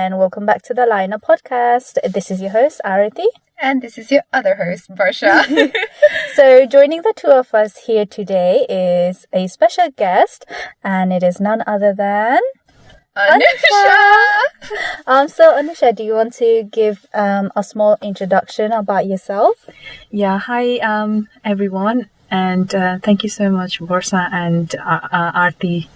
and welcome back to the LYINA podcast. This is your host, Arati. And this is your other host, Barsha. So joining the two of us here today is a special guest, and it is none other than... Anusha! So Anusha, do you want to give a small introduction about yourself? Yeah, hi everyone, and thank you so much, Barsha and Aarti,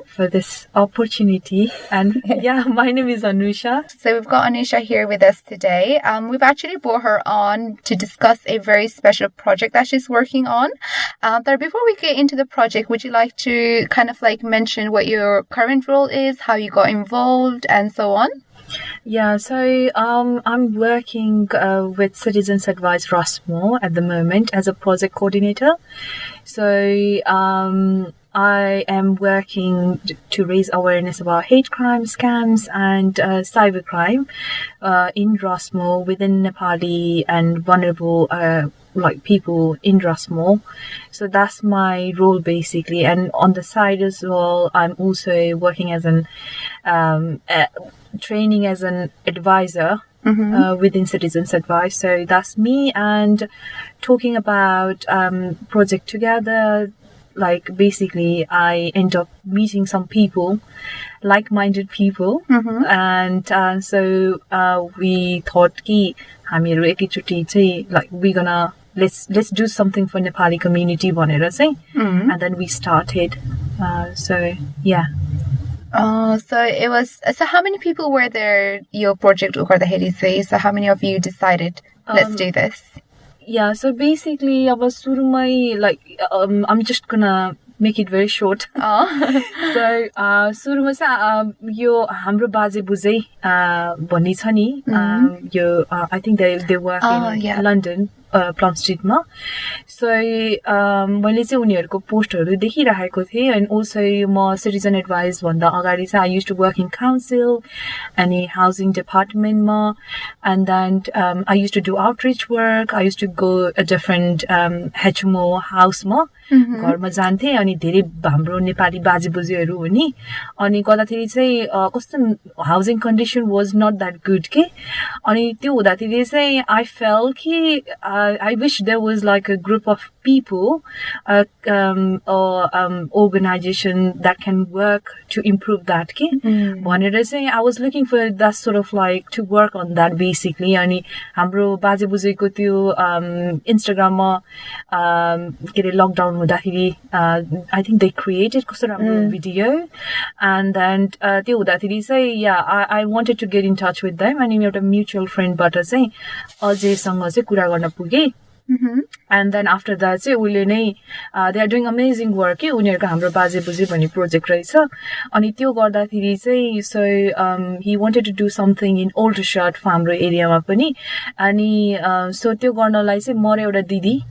for this opportunity. And yeah, my name is Anusha. So we've got Anusha here with us today. We've actually brought her on to discuss a very special project that she's working on. But before we get into the project, would you like to kind of like mention what your current role is, how you got involved, and so on? Yeah, so I'm working with Citizens Advice Rushmoor at the moment as a project coordinator. So I am working to raise awareness about hate crime, scams, and cybercrime in Rushmoor within Nepali and vulnerable people in Rushmoor. So that's my role basically. And on the side as well, I'm also working as an training as an advisor within Citizens Advice. So that's me, and talking about project together. Like basically I end up meeting some people, like-minded people, and so we thought कि हामीहरु एकैचोटी चाहिँ like we're gonna let's do something for Nepali community भनेर चाहिँ, and then we started. So yeah. So how many people were there your project गर्दाखेरि चाहिँ? So how many of you decided let's do this? Yeah, so basically, I'm just gonna make it very short. So, सुरुमा चाहिँ यो हाम्रो बाजे बुझै भन्ने छ नि, यो I think they work in London, Plum Street ma. So मैले चाहिँ उनीहरुको पोस्टहरु देखिरहेको थिएँ, and also म Citizen Advice भन्दा अगाडि चाहिँ I used to work in council and housing department ma, and then I used to do outreach work. I used to go a different HMO house ma, घरमा जान्थे अनि धेरै हाम्रो नेपाली बाजे बुझीहरु हो नि, अनि गर्दाखेरि चाहिँ कस्तो housing condition was not that good के, अनि त्यो हुँदाखेरि चाहिँ I felt कि I wish there was like a group of people or organization that can work to improve that के भनेर चाहिँ I was looking for that sort of like to work on that basically. अनि हाम्रो बाजे बुझीको त्यो Instagram मा के रे लकडाउन हुँदाखेरि I think they created कस्तो राम्रो video, and then त्यो हुँदाखेरि चाहिँ yeah I wanted to get in touch with them, अनि एउटा mutual friend बाट चाहिँ अजयसँग चाहिँ कुरा गर्न पुगे. And then after that चाहिँ उले नै they are doing amazing work के उनीहरुको हाम्रो बाजे बुझी भन्ने प्रोजेक्ट रहेछ, अनि त्यो गर्दाखेरि चाहिँ so he wanted to do something in Aldershot हाम्रो एरियामा पनि, अनि so त्यो गर्नलाई चाहिँ म र एउटा दिदी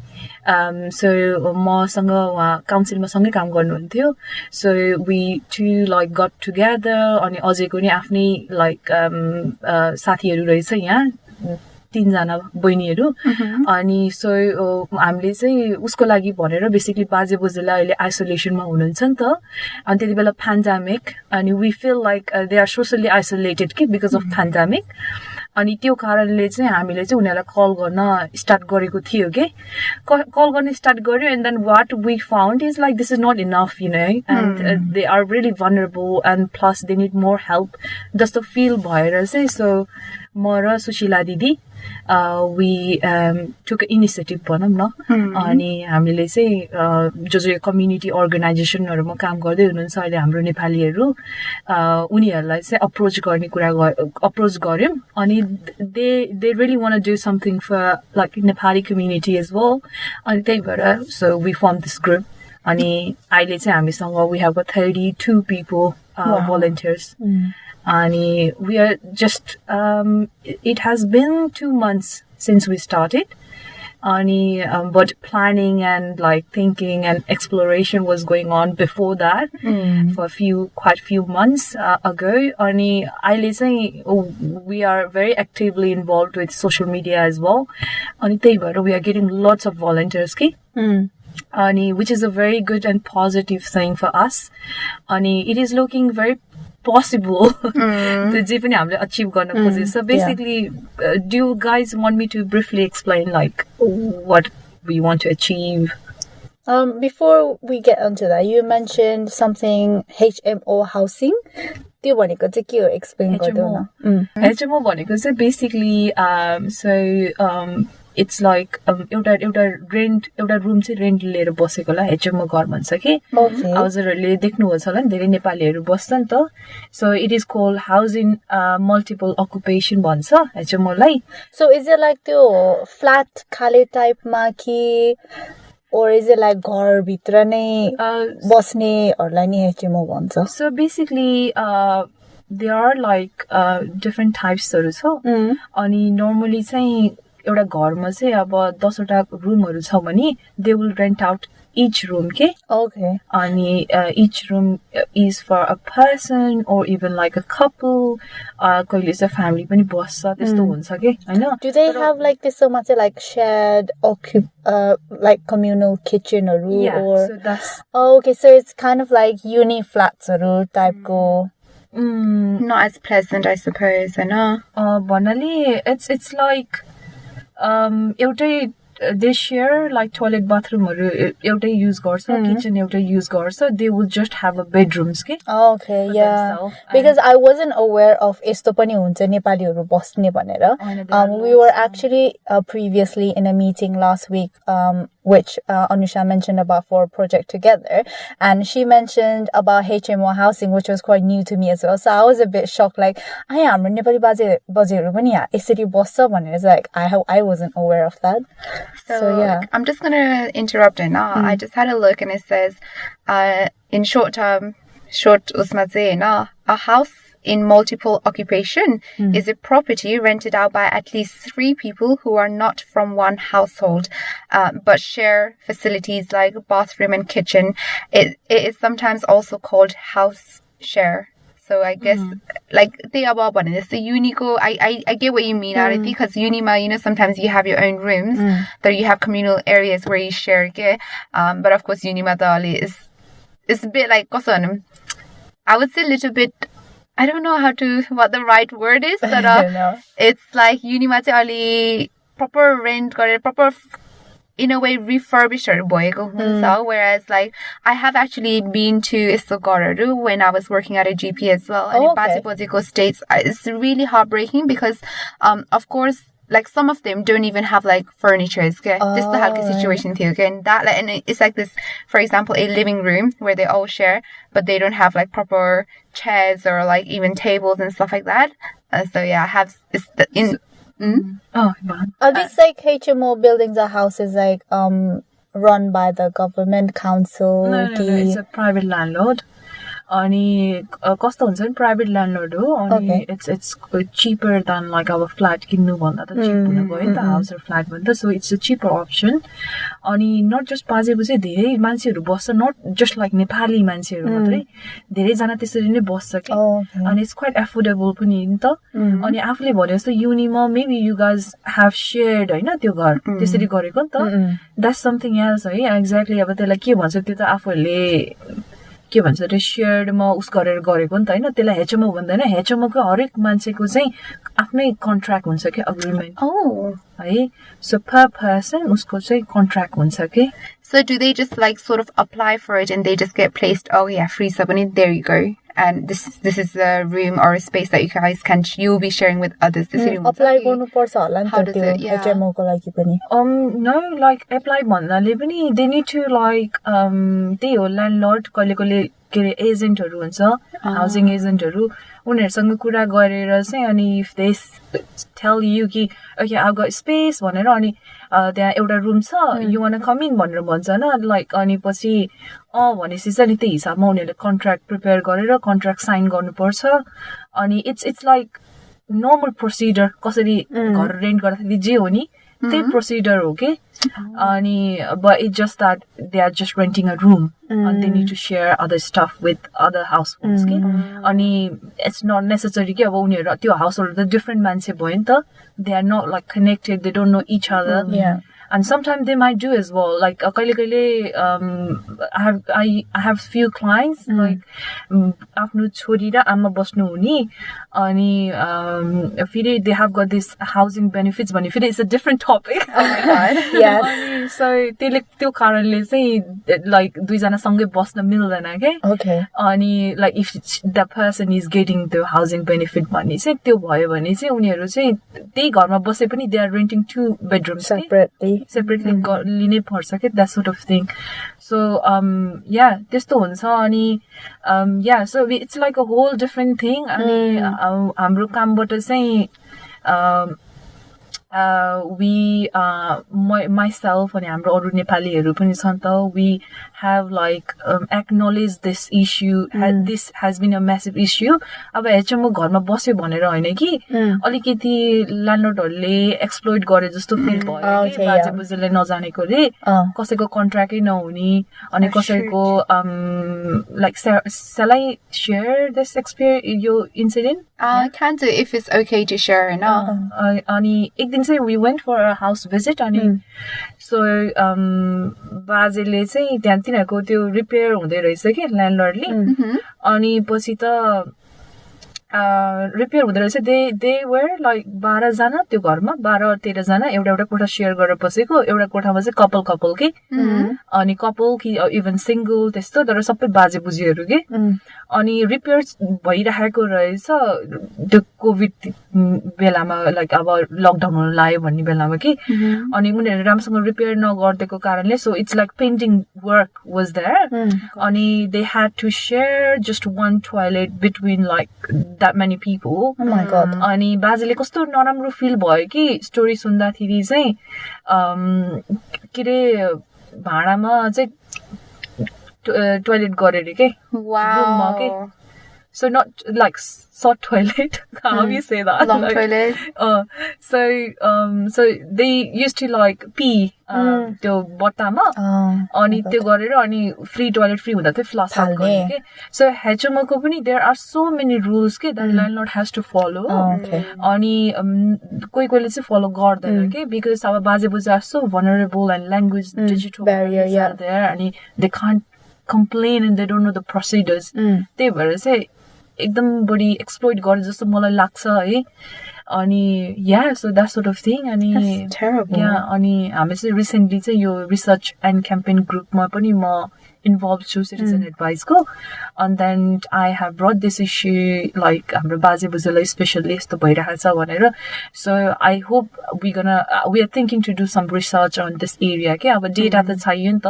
so मसँग उहाँ काउन्सिलमा सँगै काम गर्नुहुन्थ्यो. So we two like got together, अनि अजयको नि आफ्नै like साथीहरु रहेछ यहाँ 3 जना बहिनीहरु, अनि so हामीले चाहिँ उसको लागि भनेर बेसिकली बाजे बोजूलाई अहिले आइसोलेसनमा हुनुहुन्छ नि त, अनि त्यतिबेला pandemic, अनि we feel like they are socially isolated के because of pandemic, अनि त्यो कारणले चाहिँ हामीले चाहिँ उनीहरुलाई कल गर्न स्टार्ट गरेको थियो के, कल गर्न स्टार्ट गर्यो, and then what we found is like this is not enough, you know, and they are really vulnerable and plus they need more help जस्तो feel भएर चाहिँ so म र सुशीला दिदी we took an initiative भनौं न, अनि हामीले चाहिँ जो कम्युनिटी अर्गनाइजेसनहरुमा काम गर्दै हुनुहुन्छ अहिले हाम्रो नेपालीहरु उनीहरुलाई चाहिँ अप्रोच गर्यौं, अनि they really want to do something for like Nepali community as well, अनि त्यही भएर so we formed this group, अनि अहिले चाहिँ हामीसँग we have got 32 people volunteers. And we are just, it has been 2 months since we started. But planning and like thinking and exploration was going on before that for quite a few months ago. We are very actively involved with social media as well. We are getting lots of volunteers. Which is a very good and positive thing for us. It is looking very possible त्यो जे पनि हामीले achieve गर्न खोजेको छ basically do you guys want me to briefly explain like what we want to achieve? Before we get onto that, you mentioned something HMO housing. त्यो भनेको चाहिँ के हो explain गर्दै न HMO भनेको चाहिँ basically it's like एउटा रूम चाहिँ रेन्ट लिएर बसेकोलाई HMO घर भन्छ के हजुरहरूले देख्नुहुन्छ होला नि धेरै नेपालीहरू बस्छ नि त so it is called housing multiple occupation भन्छ HMO lie so is it like त्यो flat खाले type मा कि or is it like घर भित्र नै बस्नेहरुलाई नि HMO भन्छ so basically there are like different types हरु छ अनि normally चाहिँ एउटा घरमा चाहिँ अब 10 वटा रुमहरु छ भने they will rent out each room के okay अनि each room is for a person or even like a couple कहिले चाहिँ family पनि बस्छ त्यस्तो हुन्छ के हैन do they have like this so much like shared like communal kitchen or so that's okay so it's kind of like uni flats type को not as pleasant I suppose हैन भन्नाले it's like एउटै they share like toilet bathroom हरु एउटै use गर्छ kitchen एउटै use गर्छ they will just have a bedrooms के okay yeah because I wasn't aware of यस्तो पनि हुन्छ नेपालीहरु बस्ने भनेर we were actually previously in a meeting last week which Anusha mentioned about for a project together and she mentioned about HMO housing which was quite new to me as well so I was a bit shocked like I am Nepali बाजेहरु पनि यसरी बस्छ भनेर like I wasn't aware of that so yeah I'm just going to interrupt it now I just had a look and it says in short usma चाहिँ a house in multiple occupation is a property rented out by at least 3 people who are not from one household but share facilities like bathroom and kitchen. It is sometimes also called house share. So I guess like the above one is the unico I get what you mean Arati because unima sometimes you have your own rooms there you have communal areas where you share but of course unima dali is a bit like I would say a little bit I don't know what the right word is but it's like unima चाहिँ अलि proper rent गरेर proper in a way refurbished भएको हुन्छ whereas like I have actually been to यस्तो घरहरु when I was working at a GP as well and Baje Bojusको states it's really heartbreaking because of course like some of them don't even have like furniture okay this is the halka situation too again that like, and it's like this for example a living room where they all share but they don't have like proper chairs or like even tables and stuff like that so yeah I have it's the, in are these like HMO buildings or houses like run by the government council no, it's a private landlord अनि कस्तो हुन्छ नि private ल्यान्डलर्ड हो अनि it's cheaper than like our flat किन्नु भन्दा त cheap हुन गयो नि त हाउस र फ्ल्याट भन्दा so it's a cheaper option अनि not just बाजे बजे धेरै मान्छेहरु बस्छ not just like नेपाली मान्छेहरु मात्रै धेरै जना त्यसरी नै बस्छ के अनि it's quite affordable पनि नि त अनि आफुले भने जस्तो युनिमा maybe you guys have shared हैन त्यो घर त्यसरी गरेको नि त that's something else है exactly अब त्यसलाई के भन्छ त्यो त आफुले के भन्छ रे शेयर्ड म उस गरेर गरेको नि त हैन त्यसलाई HMO भन्दैन HMO को हरेक मान्छेको चाहिँ आफ्नै कन्ट्र्याक्ट हुन्छ के अग्रीमेन्ट है so per person उसको चाहिँ कन्ट्र्याक्ट हुन्छ के so do they just like sort of apply for it and they just get placed free subsidy there you go and this is a room or a space that you guys you'll be sharing with others apply गर्नु पर्छ होला नि त त्यो HMO को लागि पनि no like apply भन्नाले पनि they need to like त्यही हो ल्यान्डलर्ड कहिले के एजेन्टहरु हुन्छ हाउसिङ एजेन्टहरु उनीहरुसँग कुरा गरेर चाहिँ अनि if they tell you कि okay I've got space भनेर अनि त्यहाँ एउटा रुम छ you want to come in भनेर भन्छ न like अनि पछि भनेपछि चाहिँ त्यही हिसाबमा उनीहरुले कन्ट्र्याक्ट प्रिपेयर गरेर कन्ट्र्याक्ट साइन गर्नुपर्छ अनि it's like normal procedure कसरी घर रेन्ट गर्दाखेरि जे हो नि त्यही प्रोसिडर हो के But it's just that they are just renting a room and they need to share other stuff with other households. It's not necessary that your household the different मान्छे they are not like connected, they don't know each other. And sometimes they might do as well. Like I have few clients like आफ्नो छोरी र आमा बस्नु हुने अनि फेरि they have got this housing benefits भने फेरि it's a different topic. Oh my god. Yes. So त्यसले त्यो कारणले चाहिँ like दुई जना सँगै बस्न मिल्दैन के. Okay. अनि like if the person is getting the housing benefit भने चाहिँ त्यो भयो भने चाहिँ उनीहरु चाहिँ त्यही घरमा बसे पनि they are renting 2 bedrooms separately लिनै पर्छ के, that sort of thing. So yeah, त्यस्तो हुन्छ अनि yeah, so it's like a whole different thing. अनि हाम्रो कामबाट चाहिँ we myself and हाम्रो अरु नेपालीहरु पनि छन् त, we have like acknowledged this issue. This has been a massive issue. अब HMO घरमा बस्यो भनेर हैन कि अलिकति ल्यान्डलर्डहरुले एक्सप्लोइट गरे जस्तो फिल भयो के, बाजे बुजुले नजानेकोले कसैको कन्ट्र्याक्टै नहुने अनि कसैको like shall I share this experience, your incident? I can do if it's okay to share or not. अनि एक दिन चाहिँ we went for a house visit अनि so बाजेले चाहिँ त्यहाँ तिनीहरुको त्यो रिपेयर हुँदै रहेछ के ल्यान्डलर्डले अनि पछि त रिपेयर हुँदै रहेछ they were like 12 जना त्यो घरमा 12-13 जना एउटा कोठा शेयर गरेर बसेको, एउटा कोठामा चाहिँ कपल के अनि कपल कि इभन सिंगल त्यस्तो, तर सबै बाजे बुजीहरु के अनि रिपेयर भइरहेको रहेछ त्यो कोभिड बेलामा, लाइक अब लकडाउन हुन लाग्यो भन्ने बेलामा कि अनि उनीहरु राम्रोसँग रिपेयर नगर्देको कारणले so it's like pending work was there अनि they had to share just one toilet between like that many people. Oh my god. अनि बाजेले कस्तो नराम्रो फिल भयो कि स्टोरी सुन्दाखेरि चाहिँ के रे भाडामा चाहिँ टोयलेट गरेर के रुममा के. So not like short toilet, how do you say that? Long like, toilet. So they used to like pee त्यो बट्टामा अनि त्यो गरेर अनि फ्री टोयलेट फ्री हुँदा चाहिँ फ्लश आउट गर्ने के. So HMO को पनि there are so many rules के that landlord has to follow. अनि कोही कोहीले चाहिँ follow गर्दैन के, because our बाजे बोजू are so vulnerable and language digital barriers are there and they can't complain and they don't know the procedures. त्यही भएर चाहिँ एकदम बढी एक्सप्लोइट गरे जस्तो मलाई लाग्छ है. अनि yeah, so that sort of thing. अनि that's terrible. Yeah, अनि हामी चाहिँ रिसेन्टली चाहिँ यो रिसर्च एन्ड क्याम्पेन ग्रुपमा पनि म इन्भल्भ छु सिटिजन एडभाइस को. And then I have brought this issue like हाम्रो बाजे बुजुलाई स्पेशली यस्तो भइरहेछ भनेर. So I hope we are thinking to do some research on this area के. अब डेटा त चाहियो नि त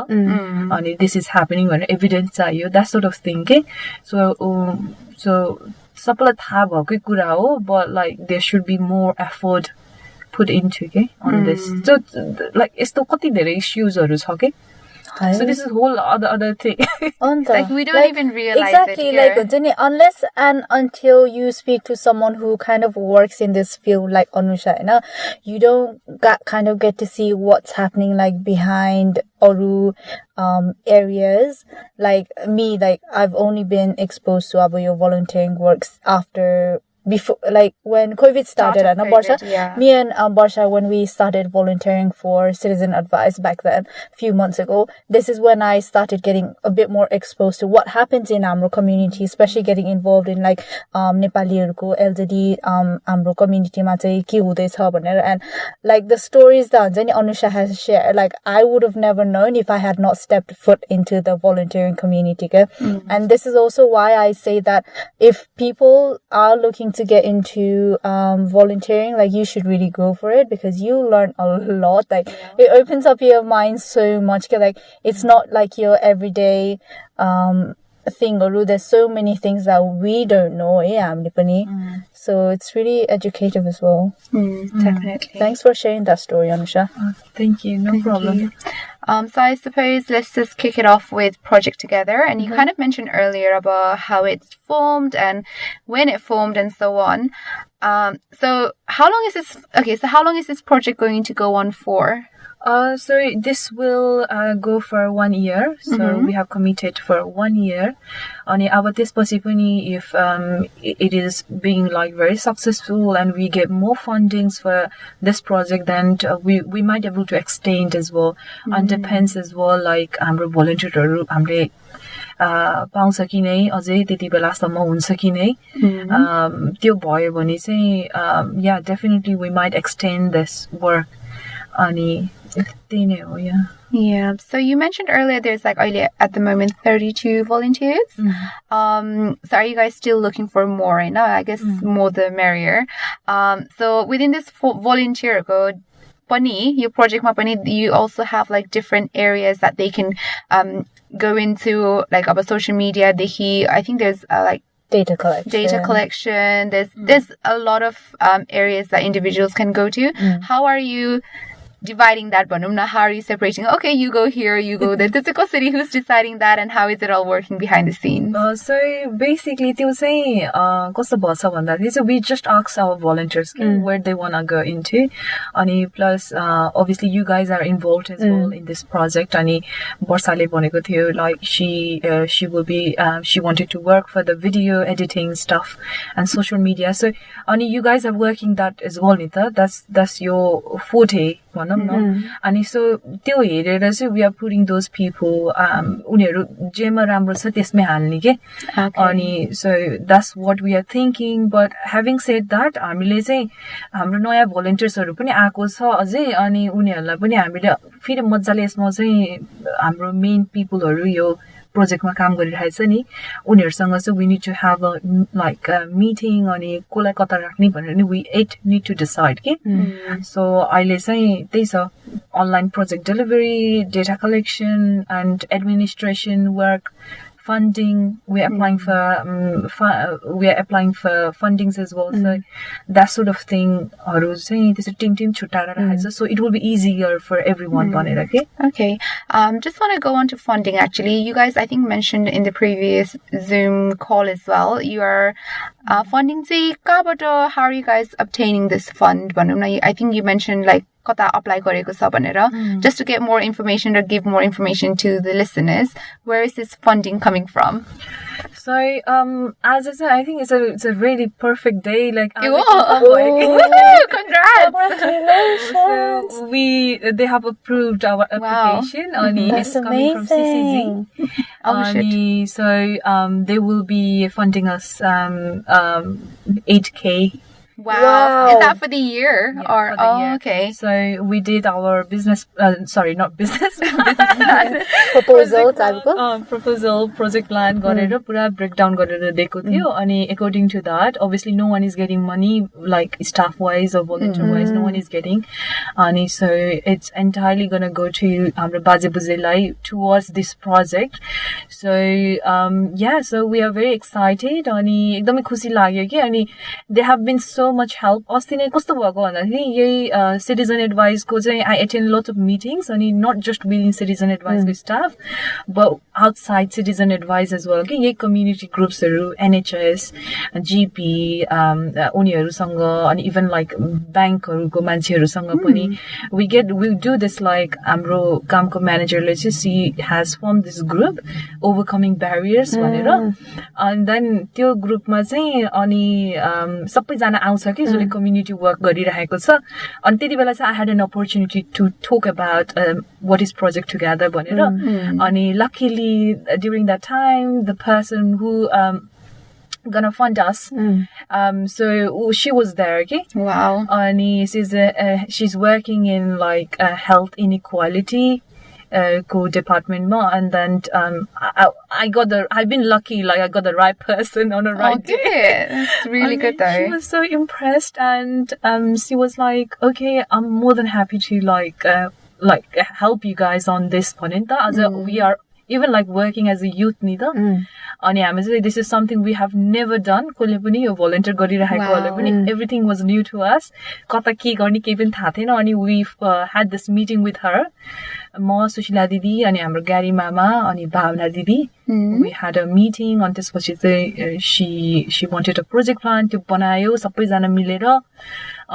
अनि this is happening भनेर एभिडेन्स चाहियो, that sort of thing के. So सबैलाई थाहा भएकै कुरा हो, but like there should be more effort put into के on this. So like यस्तो कति धेरै इश्यूजहरु छ के. So this is whole other thing. Like we don't even realize exactly, it here. Like unless and until you speak to someone who kind of works in this field like Anusha, you don't get to see what's happening like behind Oru areas. Like me, like I've only been exposed to your volunteering works before, like when COVID started, me and Barsha, when we started volunteering for citizen advice back then, a few months ago, this is when I started getting a bit more exposed to what happens in Amro community, especially getting involved in like Nepali LGD Amro community ma chai ke hudai cha bhaneर, and like the stories that Anusha has shared, like I would have never known if I had not stepped foot into the volunteering community. And this is also why I say that if people are looking to get into volunteering, like you should really go for it, because you learn a lot. Like it opens up your mind so much. Like it's not like your everyday thing, or there's so many things that we don't know. So it's really educative as well. Definitely. Thanks for sharing that story, Anusha. Thank you. No problem. You. So I suppose let's just kick it off with Project Together. And you kind of mentioned earlier about how it formed and when it formed and so on. So how long is this project going to go on for? So this will go for 1 year. So we have committed for 1 year. Ani अब त्यसपछि पनि if it is being like very successful and we get more fundings for this project, then we might be able to extend as well. And depends as well, like हाम्रो volunteerहरू हामीले पाउँछ कि नै अझै त्यति बेलासम्म हुन्छ कि नै त्यो भयो भने चाहिँ yeah, definitely we might extend this work. Ani त्यही नै हो. Yeah. So you mentioned earlier there's like only at the moment 32 volunteers. So are you guys still looking for more right now? I guess more the merrier. So within this volunteer go pani, your project ma pani, you also have like different areas that they can go into, like about social media. I think there's like data collection. There's a lot of areas that individuals can go to. How are you dividing that? How are you separating? Okay, you go here, you go there. City, who's deciding that, and how is it all working behind the scenes? So basically, so we just ask our volunteers where they want to go into. Plus, obviously, you guys are involved as well in this project. Like she will be, she wanted to work for the video editing stuff and social media. So you guys are working that as well, Nita. That's your forte. And so we are putting those people so that's what we are thinking. But having said that, हाम्रो नयाँ भोलिन्टियर्सहरु पनि आएको छ अझै अनि उनीहरुलाई पनि हामीले फेरि मज्जाले यसमा चाहिँ हाम्रो मेन पिपलहरु यो प्रोजेक्टमा काम गरिरहेछ नि उनीहरुसँग चाहिँ we need to have a meeting अनि कोलाई कता राख्ने भनेर नि we need to decide के so अहिले चाहिँ त्यही छ online project delivery, data collection and administration work, funding. We are applying for fundings as well. So that sort of thing. This team so it will be easier for everyone. Okay. Just want to go on to funding. Actually, you guys, I think mentioned in the previous Zoom call as well. You are funding. How are you guys obtaining this fund? I think you mentioned like apply just to get more information or give more information to the listeners. Where is this funding coming from? So as I said, I think it's a really perfect day. Like congrats! So they have approved our application. Wow. It's coming from CCZ. So they will be funding us 8K. Wow. Is that for the year? Yeah, for the year. Okay. So we did our business plan. Proposal, project plan, pura breakdown and according to that, obviously no one is getting money like staff wise or volunteer wise, no one is getting. And so it's entirely gonna go to Baje Bojus towards this project. So so we are very excited and they have been so much help. Citizen advice I attend lots of meetings and not just within citizen advice with staff but outside citizen advice as well. Community groups, NHS, GP, and even like bank or we do this like Amro Kamko manager, let's just see, has formed this group overcoming barriers and then त्यो ग्रुपमा चाहिँ अनि सबैजना आउँछ के जसले community work गरिरहेको छ अनि त्यतिबेला चाहिँ I had an opportunity to talk about what is project together भनेर अनि luckily during that time the person who gonna fund us so she was there. Okay, wow. And she's working in like health inequality co-department and then I've been lucky, like I got the right person on the right day. That's really good though. She was so impressed and she was like, okay, I'm more than happy to like help you guys on this point. We are even like working as a youth neither. This is something we have never done. Volunteer everything was new to us. We've had this meeting with her. म सुशीला दिदी अनि हाम्रो ग्यारी मामा अनि भावना दिदी we had a meeting on त्यसपछि चाहिँ she wanted a project plan त्यो बनायो सबैजना मिलेर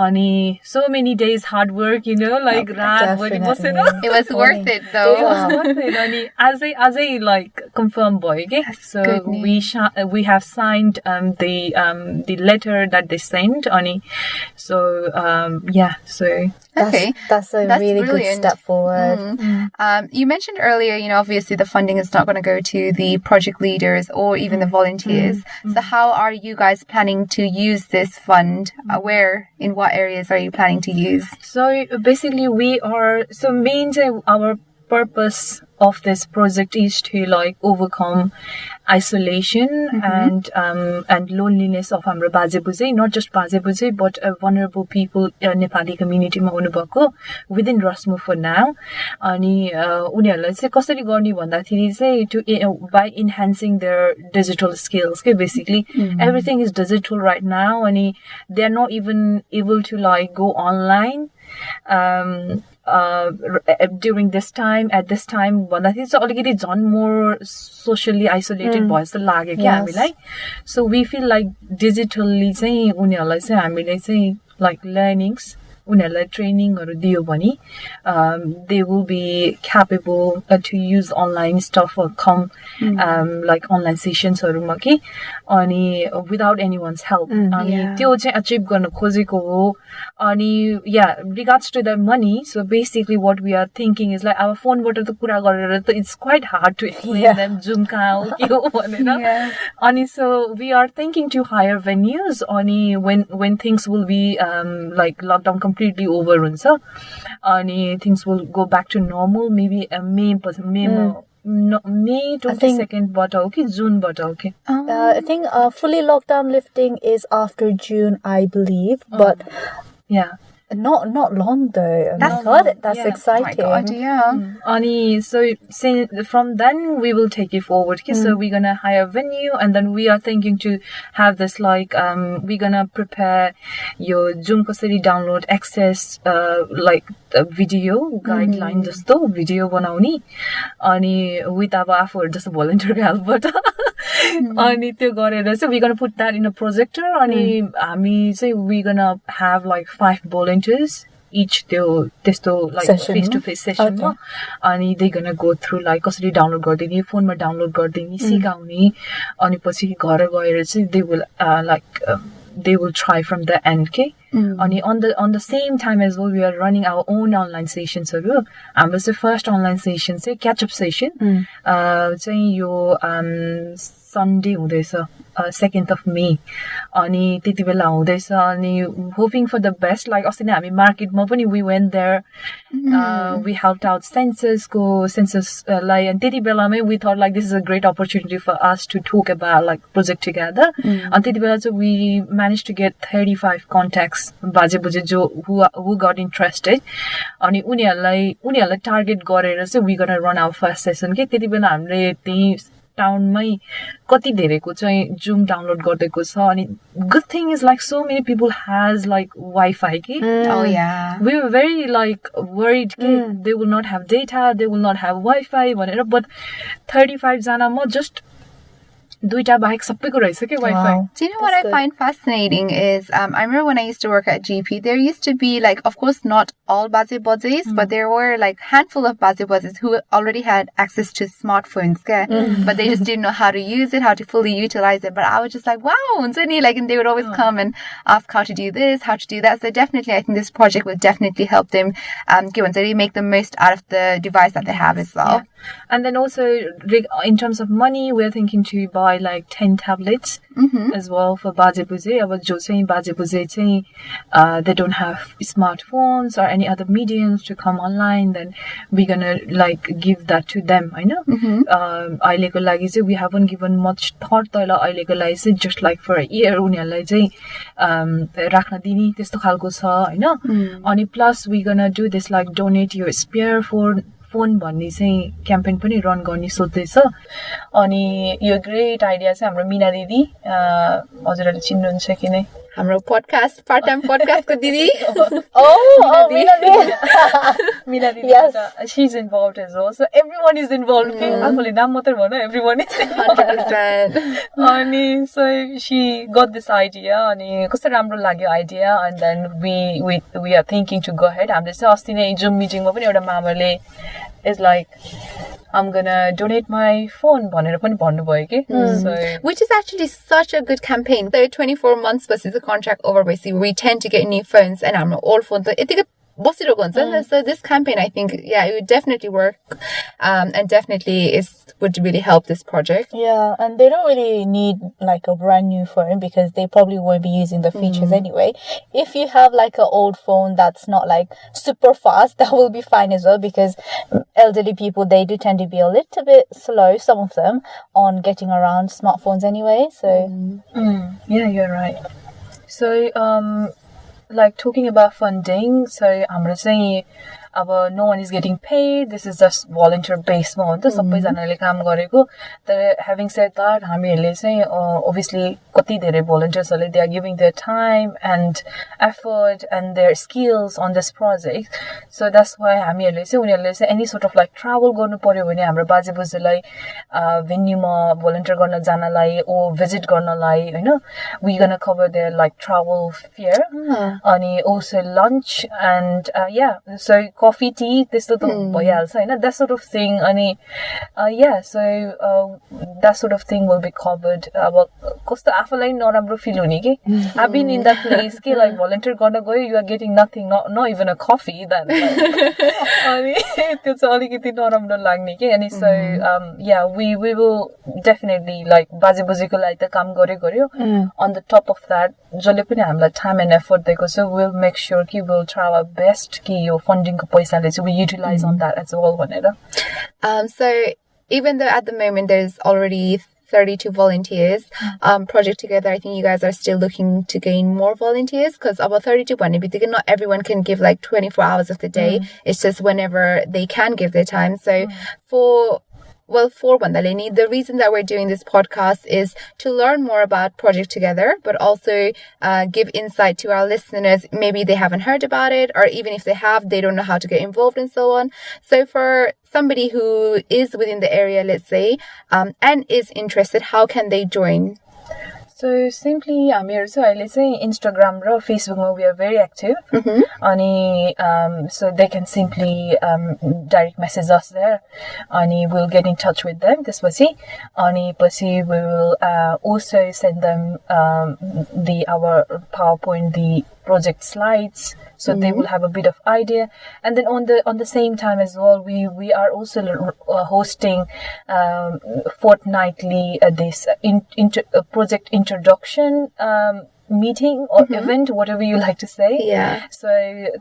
अनि so many days hard work like रातभरि बसेर it was worth it though it was worth it अनि आजै like confirm भयो के so we have signed the letter that they sent अनि so yeah so that's a really brilliant. Good step forward. You mentioned earlier, obviously the funding is not going to go to the project leaders or even the volunteers. So how are you guys planning to use this fund? Where, in what areas are you planning to use? So basically our purpose of this project is to like overcome isolation and loneliness of हाम्रो बाजे बुझे not just बाजे बुझे but vulnerable people Nepali community मा हुनुभएको within Rushmoor for now अनि उनीहरुलाई चाहिँ कसरी गर्ने भन्दाखेरि चाहिँ by enhancing their digital skills basically everything is digital right now and they are not even able to like go online during this time at this time भन्दाखेरि चाहिँ अलिकति झन् more socially isolated भयो जस्तो लाग्यो क्या हामीलाई so we feel like digitally चाहिँ उनीहरुलाई चाहिँ हामीले चाहिँ like learnings उनीहरुलाई ट्रेनिङहरु दियो भने they will be capable to use online stuff or come like online sessions हरुमा के अनि without anyone's help अनि त्यो चाहिँ achieve गर्न खोजेको हो अनि yeah regards to the money so basically what we are thinking is like our phone बाट त कुरा गरेर त it's quite hard to explain them Zoom कहाँ हो के हो भनेर अनि so we are thinking to hire venues अनि when things will be like lockdown completely over हुन्छ अनि things will go back to normal maybe May 22nd बाट हो कि June बाट हो कि I think fully lockdown lifting is after June I believe but yeah not long though. That's exciting. Oh my God, yeah. And so from then we will take it forward. So we're gonna hire a venue, and then we are thinking to have this like we're gonna prepare your Zoom कसरी download access like video guideline जस्तो video बनाउने अनि with अब आफूहरु जस्तो volunteer helpबाट अनि त्यो गरेर चाहिँ we're gonna put that in a projector अनि हामी चाहिँ we're gonna have like 5 volunteers each त्यस्तो like face to face session अनि they gonna go through like कसरी डाउनलोड गर्दिने फोनमा डाउनलोड गर्दिने सिकाउने अनि पछि घर गएर चाहिँ they will like they will try from the end अनि on the same time as well we are running our own online sessions हरु हाम्रो चाहिँ first online session चाहिँ catch up session चाहिँ यो Sunday हुँदैछ 2nd of May अनि त्यति बेला हुँदैछ अनि hoping for the best like अस्ति नै हामी मार्केटमा पनि we went there we helped out census लाई अनि त्यति बेलामै we thought like this is a great opportunity for us to talk about like project together अनि त्यति बेला चाहिँ we managed to get 35 contacts बाजे बुझे जो who got interested अनि उनीहरुलाई टार्गेट गरेर चाहिँ we gonna run our first session के त्यति बेला हामीले त्यही टाउनमै कति धेरैको चाहिँ Zoom डाउनलोड गर्दैको छ अनि good thing is like so many people has like Wi-Fi के oh yeah we were very like worried they will not have data they will not have Wi-Fi भनेर but 35 जनामा just दुईटा बाहेक सबैको रहेछ के Wi-Fi. Do you know what I find fascinating is I remember when I used to work at GP there used to be like of course not all Baje Bojus but there were like handful of Baje Bojus who already had access to smartphones but they just didn't know how to use it how to fully utilize it but I was just like wow and they would always come and ask how to do this how to do that so definitely I think this project will definitely help them make the most out of the device that they have as well. And then also in terms of money we're thinking to buy like 10 tablets as well for Baje Bojus अब जो चाहिँ Baje Bojus चाहिँ they don't have smartphones or any other mediums to come online then we're gonna like give that to them हैन अहिलेको लागि चाहिँ we haven't given much thought तर अहिलेको लागि चाहिँ just like for a year उनीहरुलाई चाहिँ राख्न दिने त्यस्तो खालको छ हैन अनि plus we gonna do this like donate your spare phone भन्ने चाहिँ क्याम्पेन पनि रन गर्ने सोच्दैछ अनि यो ग्रेट आइडिया चाहिँ हाम्रो मीना दिदी हजुरहरुले चिन्नुहुन्छ कि नै हाम्रो podcast part time podcast को दिदी Mina Didi, Yes. she's involved as well. So everyone is involved. Everyone is involved. 100%. Ani, so she got this idea. Ani, कस्तो राम्रो लाग्यो idea, and then we are thinking to go ahead. हामीले चाहिँ अस्ति नै Zoom meeting मा पनि एउटा मामाले is like, I'm gonna donate my phone भनेर पनि भन्नुभयो के. So Which is actually such a good campaign. The 24 months was the contract over basically we tend to get new phones and हाम्रो old phone त यतिकै बसिरहेको हुन्छ. So this campaign, I think, yeah, it would definitely work, and definitely would really help this project. Yeah, and they don't really need like a brand new phone because they probably won't be using the features anyway. If you have like an old phone that's not like super fast, that will be fine as well, because elderly people, they do tend to be a little bit slow, some of them, on getting around smartphones anyway. So yeah, you're right. So like talking about funding, so हाम्रो चाहिँ अब no one is getting paid, this is just volunteer based मा हो नि त सबैजनाले काम गरेको. तर having said that, हामीहरूले चाहिँ obviously कति धेरै volunteersहरूले they are giving their time and effort and their skills on this project. So that's why हामीहरूले चाहिँ उनीहरूले चाहिँ any sort of like travel गर्नु पर्यो भने हाम्रो बाजे बोजूलाई venue मा volunteer गर्न जानलाई or visit गर्नलाई हैन, we gonna cover their like travel fare अनि also lunch and yeah, so coffee, tea, त्यस्तो त भइहाल्छ हैन, that sort of thing. अनि yeah, so that sort of thing will be covered. अब कस्तो आफूलाई नराम्रो feel हुने के, I've been in that place के like volunteer गर्न गयो, you are getting nothing, not even a coffee then. अनि त्यो चाहिँ अलिकति नराम्रो लाग्ने के. अनि so yeah, we will definitely like बाजे बोजूको लागि त काम गर्यो. On the top of that, जसले पनि हामीलाई time and effort दिएको छ, we'll make sure कि we'll try our best कि यो funding को पैसाले चाहिँ we utilize on that as well भनेर. So even though at the moment there's already 32 volunteers, project together, I think you guys are still looking to gain more volunteers, because about 32 because not everyone can give like 24 hours of the day. It's just whenever they can give their time. So for Bandalini, the reason that we're doing this podcast is to learn more about Project Together, but also give insight to our listeners. Maybe they haven't heard about it, or even if they have, they don't know how to get involved and so on. So for somebody who is within the area, let's say, and is interested, how can they join? So simply, हामीहरु चाहिँ अहिले चाहिँ Instagram र Facebook मा we are very active. अनि so they can simply direct message us there. अनि we'll get in touch with them त्यसपछि. अनि पछि we will also send them our PowerPoint, the project slides, so they will have a bit of idea. And then on the same time as well, we are also hosting fortnightly this project introduction meeting or event, whatever you like to say. Yeah. So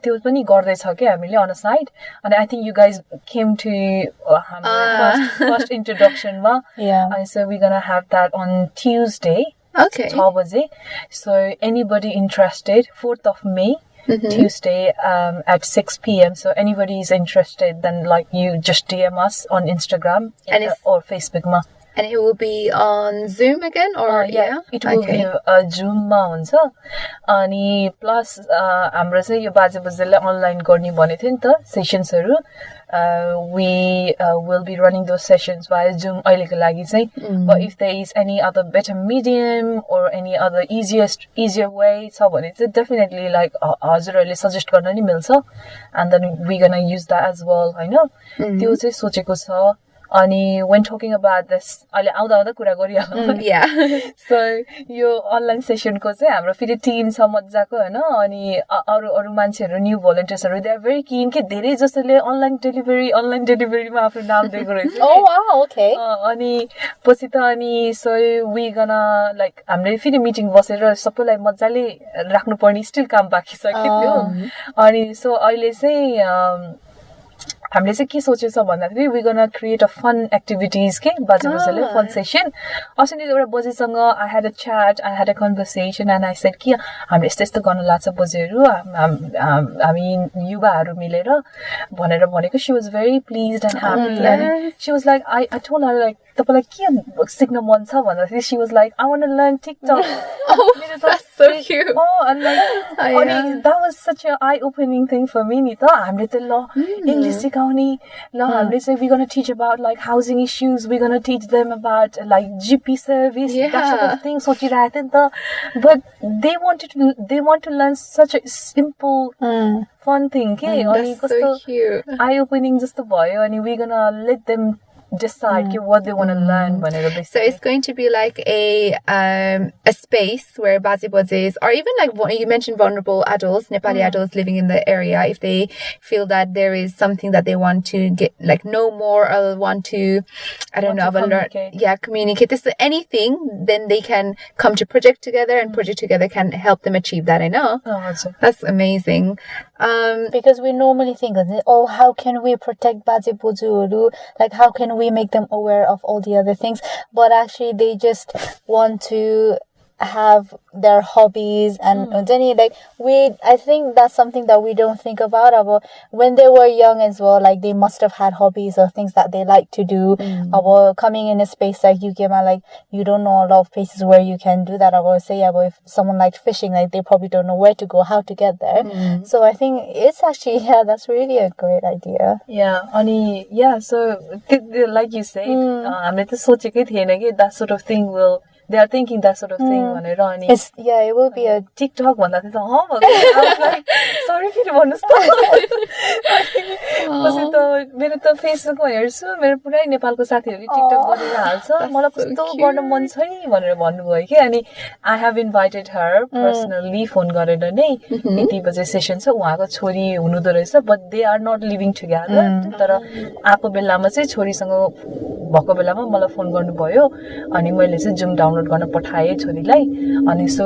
त्यो पनि गर्दैछ के हामीले on a side. And I think you guys came to first introduction ma. Yeah. And so we're gonna have that on Tuesday. Okay. 12 बजे. So anybody interested, 4th of May, Tuesday at 6 p.m. So anybody is interested, then like you just DM us on Instagram or Facebook ma. And it will be on Zoom again, or yeah, it will be Zoom मा हुन्छ. अनि plus हाम्रो चाहिँ यो बाजे बोजूले online गर्ने भनेको थियो नि त सेसन्सहरु. We will be running those sessions via Zoom अहिलेको लागि चाहिँ. But if there is any other better medium or any other easier way छ भने चाहिँ definitely like हजुरहरुले suggest गर्न नि मिल्छ. And then we're gonna use that as well, हैन. त्यो चाहिँ सोचेको छ. अनि when talking about this, अहिले आउँदा कुरा गरिहालौँ. Yeah. So यो अनलाइन सेसनको चाहिँ हाम्रो फेरि टिम छ मज्जाको हैन. अनि अरु मान्छेहरु न्यू भलन्टियर्सहरु दे आर भेरी किन के धेरै जसोले अनलाइन डेलिभरीमा आफ्नो नाम दिएको रहेछ. Oh wow, okay. अनि पछि त अनि so we gonna like हामीले फेरि मिटिङ बसेर सबैलाई मज्जाले राख्नु पर्ने स्टिल काम बाँकी छ के त्यो. अनि so अहिले चाहिँ हामीले चाहिँ के सोचेछ भन्दाखेरि we gonna create a fun activities के बाजे बोजूले fun session. अस्ति एउटा बोजूसँग I had a chat, I had a conversation and I said कि हामीले यस्तो गर्न लाग्छ बोजूहरु हामी युवाहरु मिलेर भनेर भनेको. She was very pleased and happy. And she was like I told her like तपाईँलाई के सिक्न मन छ भन्दाखेरि she was like, I want to learn TikTok. That's so cute. And like, that was such an eye-opening thing for me. नि त हामीले त ल English सिकाउने ल हामीले चाहिँ we're going to teach about like housing issues, we're going to teach them about like GP service, that sort of thing. सोचिरहेको थिएँ नि त, but they want to learn such a simple fun thing के अनि कस्तो eye-opening जस्तो भयो अनि we're going to let them decide what they want to learn. So it's going to be like a space where Baje Bojus, or even like you mentioned vulnerable adults, Nepali adults living in the area, if they feel that there is something that they want to get like know more or want to communicate this to anything, then they can come to project together and project together can help them achieve that. I know. That's amazing. Because we normally think, oh, how can we protect Baje Bojuहरू? Like, how can we make them aware of all the other things? But actually, they just want to have their hobbies and I think that's something that we don't think about when they were young as well. Like, they must have had hobbies or things that they like to do. About coming in a space like UKM, like, you don't know a lot of places where you can do that. I would say if someone liked fishing, like, they probably don't know where to go, how to get there. So I think it's actually that's really a great idea. So like you said, that sort of thing they are thinking that sort of thing. It will be a TikTok one. I was like, sorry if you want to stop. मेरो त फेसबुकमा हेर्छु मेरो पुरै नेपालको साथीहरूले TikTok गरिरहेछ मलाई कस्तो गर्न मन छ नि भनेर भन्नुभयो कि अनि I have invited her personally phone गरेर नै यति बजे सेसन छ उहाँको छोरी हुनुहुँदो रहेछ but they are not living together तर आको बेलामा चाहिँ छोरीसँग भएको बेलामा मलाई फोन गर्नुभयो अनि मैले चाहिँ जुम डाउनलोड गर्न पठाएँ छोरीलाई अनि so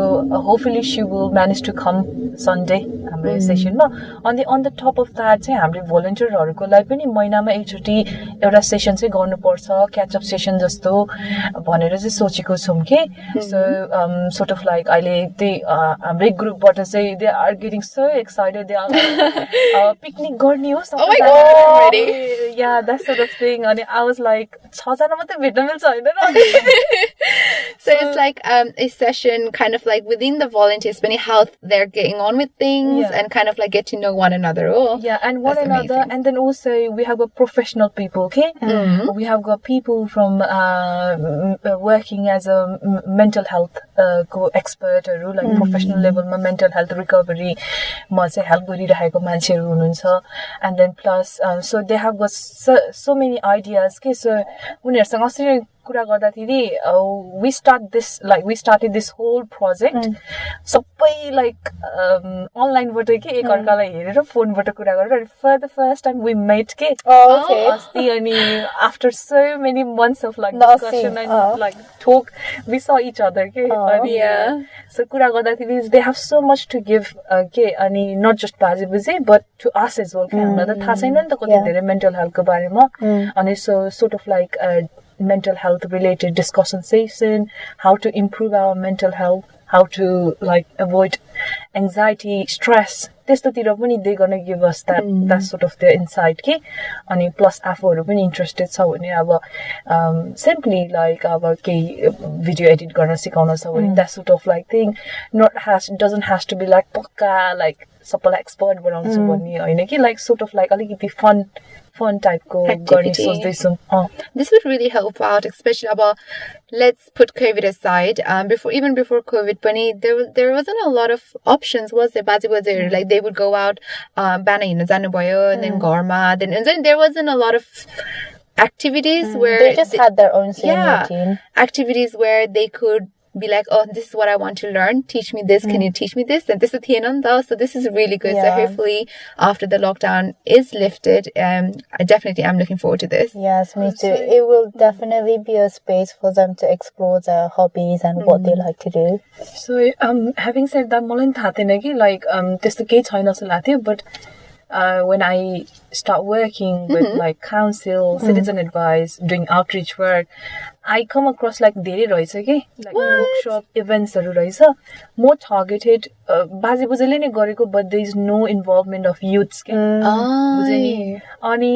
hopefully she will manage to come Sunday हाम्रो सेसनमा अनि on the top of that चाहिँ हामीले भोलन्टियरहरुको लागि पनि महिनामा एकचोटी एउटा सेसन चाहिँ गर्नुपर्छ क्याच अप सेसन जस्तो भनेर चाहिँ सोचेको छौं के so sort of like अहिले त्यही हाम्रो ग्रुपबाट चाहिँ they are getting so excited they are picnic गर्ने हो oh my god I'm ready yeah that sort of thing अनि I was like 6 जना मात्रै भेट्न मिल्छ हैन so it's like a session kind of like within the volunteers how they're getting on with things and kind of like get to know one another and one another amazing. And then also we have got professional people okay we have got people from working as a mental health expert or like professional level mental health recovery ma chai help गरिरहेको मान्छेहरु हुनुहुन्छ and then plus so they have got so many ideas okay so उनीहरुसँग असरी कुरा गर्दाखेरि we started this whole project सबै like online बाट के एक अर्कालाई हेरेर फोन बाट कुरा गरेर for the first time we met के अस्ति अनि after so many months of like discussion and like talk we saw each other के अनि so कुरा गर्दाखेरि they have so much to give के अनि not just Baje Bojus but to us as well के हामीलाई त थाहा छैन नि त कति धेरै mental health को बारेमा अनि so sort of like mental health related discussion session how to improve our mental health how to like avoid anxiety stress त्यस्तोतिर पनि they gonna give us that sort of their insight के अनि plus आफूहरु पनि interested छ भने अब simply like अब केही video edit गर्न सिकाउन छ भने that sort of like thing doesn't has to be like पक्का like सबैलाई expert बनाउँछु भन्ने हैन कि like sort of like अलिकति fun type को गर्ने सोच्दैछु This would really help out especially about let's put COVID aside before COVID पनि there wasn't a lot of options was there Baje Bojus like they would go out बिहान हिँड्न जानु भयो and then घरमा then there wasn't a lot of activities where they just had their own routine activities where they could be like oh this is what I want to learn teach me this can you teach me this and this is Thienanda so this is really good so hopefully after the lockdown is lifted I definitely am looking forward to this yes me too it will definitely be a space for them to explore their hobbies and what they like to do so having said that मलाई थाहा थिएन कि like त्यस्तो केही छैन जस्तो लाग्थ्यो but when I start working with like council, citizen advice, doing outreach work, I come across like धेरै रहेछ के like workshop events-हरु रहेछ more targeted बाजे बोजूले नै गरेको but there is no involvement of youths के बुझे नि अनि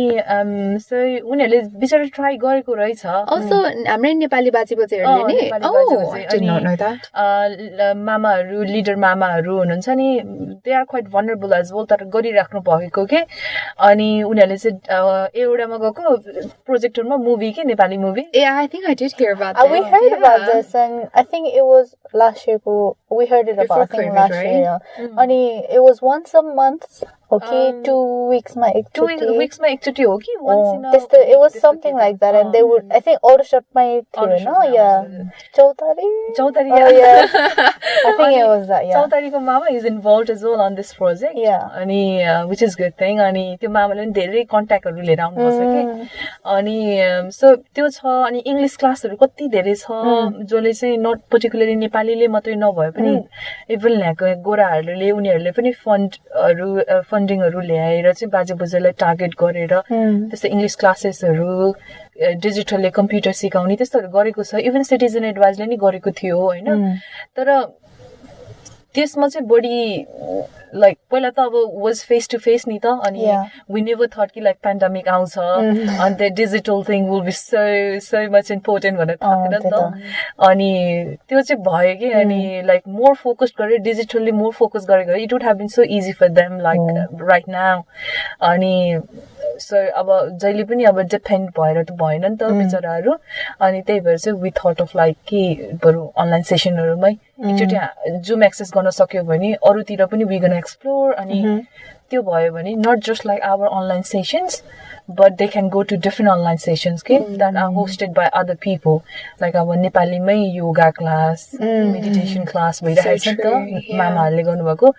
so उनीहरुले बिचारा ट्राई गरेको रहेछ also हाम्रो नेपाली बाजे बोजूहरुले नै I did not know that मामाहरु लिडर मामाहरु हुनुहुन्छ नि they are quite vulnerable as well तर गरिराख्नु भएको के अनि उनीहरुले चाहिँ एउटामा गएको प्रोजेक्टरमा मुभी के Nepali movie yeah I think I did hear about that we heard about this and I think it was last year we heard it about I think last year अनि it was once a month okay 2 weeks my 2 weeks my एकचोटी हो कि once in a it was something like that and they would I think auto shot my थियो no yeah चौतारी yeah I think it was that yeah चौतारीको mama is involved as well on this project yeah अनि which is good thing अनि त्यो मामाले पनि धेरै कन्ट्याक्टहरु लिएर आउनु पर्छ के अनि सो त्यो छ अनि इंग्लिश क्लासहरु कति धेरै छ जसले चाहिँ नट पर्टिकुलरली नेपालीले मात्रै नभए पनि इभन यहाँको गोराहरुले उनीहरुले पनि फन्डिङहरु ल्याएर चाहिँ बाजे बोजूलाई टार्गेट गरेर त्यस्तो इंग्लिश क्लासेसहरु डिजिटलले कम्प्युटर सिकाउने त्यस्तोहरु गरेको छ इभन सिटिजन एडभाइजले नि गरेको थियो हैन तर त्यसमा चाहिँ बडी like पहिला त अब was face to face नि त अनि we never thought कि like pandemic आउँछ and the digital thing will be so much important भनेर थाहा थिएन नि त अनि त्यो चाहिँ भयो कि अनि like more focused गरे digitally more focused गरेको it would have been so easy for them like right now अनि so अब जहिले पनि अब डिपेन्ड भएर त भएन नि त बिचराहरु अनि त्यही भएर चाहिँ we thought of like के बरु अनलाइन सेसनहरुमै एकचोटी जुम एक्सेस गर्न सक्यो भने अरुतिर पनि we gonna explore अनि त्यो भयो भने not just like our online sessions but they can go to different online sessions that are hosted by other people like our Nepali mai yoga class meditation class भइरहेछ नि त मामाहरुले गर्नुभएको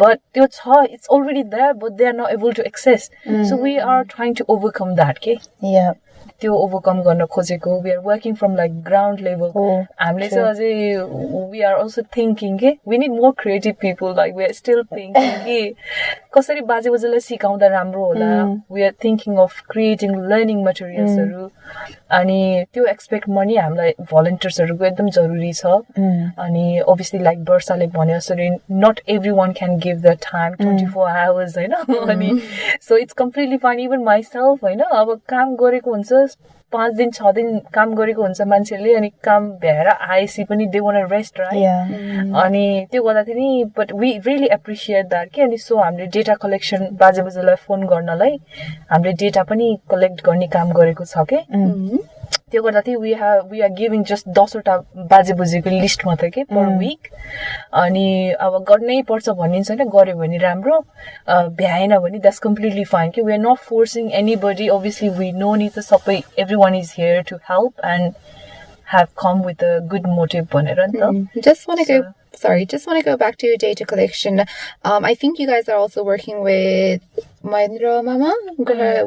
but त्यो छ it's already there but they are not able to access so we are trying to overcome that yeah त्यो overcome गर्न खोजेको we are working from like ground level हामीले चाहिँ अझै we are also thinking के we need more creative people like we are still thinking कि कसरी बाजे बोजूलाई सिकाउँदा राम्रो होला we are thinking of creating learning materialsहरु अनि त्यो एक्सपेक्ट मनी हामीलाई भलन्टियर्सहरुको एकदम जरुरी छ अनि obviously like वर्षाले भने जसरी not everyone can give their time 24 hours हैन अनि so it's completely fine even myself हैन अब काम गरेको हुन्छ 5 दिन 6 दिन काम गरेको हुन्छ मान्छेले अनि काम भ्याएर आएसी पनि they want to rest right अनि त्यो गर्दाखेरि but we really appreciate that के अनि सो हामीले डेटा कलेक्सन बाजे बोजूलाई फोन गर्नलाई हामीले डेटा पनि कलेक्ट गर्ने काम गरेको छ के त्यो गर्दाखेरि we are giving just 10 वटा बाजे बोजूको लिस्ट मात्र के per week अनि अब गर्नै पर्छ भनिन्छ हैन गर्यो भने राम्रो भ्याएन भने that's completely fine के we are not forcing anybody obviously we know नि त सबै everyone is here to help and have come with a good motive भनेर नि त just want to go back to your data collection. I think you guys are also working with Mahindra Mama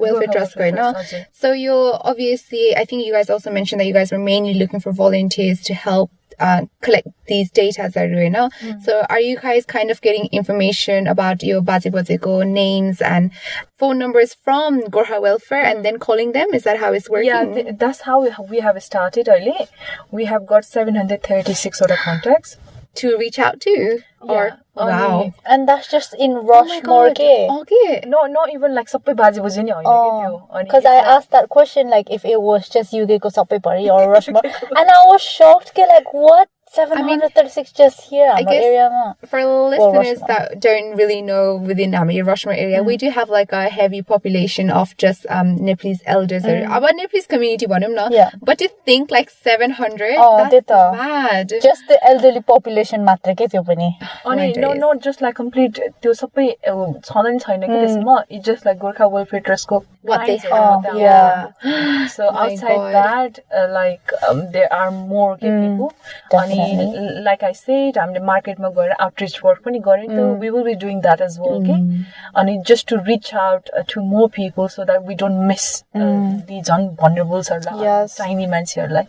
Welfare Trust right now. So obviously, I think you guys also mentioned that you guys were mainly looking for volunteers to help collect these data so are you guys kind of getting information about your baje bojeko names and phone numbers from Gorha Welfare and then calling them? Is that how it's working? Yeah, that's how we have started early. We have got 736 other contacts to reach out to or wow and that's just in Rushmoor okay no not even like sabai baje boju ni hoine ke tyo because I asked that question like if it was just UK ko sabai pari or Rushmoor and I was shocked ke like what 736 just here I guess area for listeners that don't really know within Rushmoor area we do have like a heavy population of just Nepalese elders about Nepalese community but to think like 700 that's mad just the elderly population matra ke tyo pani no just like complete tyo sabai chhadan chaina ke त्यसमा it's just like Gorkha Welfare Trust ko what they have so outside that like there are more people and like I said I'm the market ma gaera outreach work pani gare so we will be doing that as well okay and just to reach out to more people so that we don't miss these vulnerables or tiny mancheharulai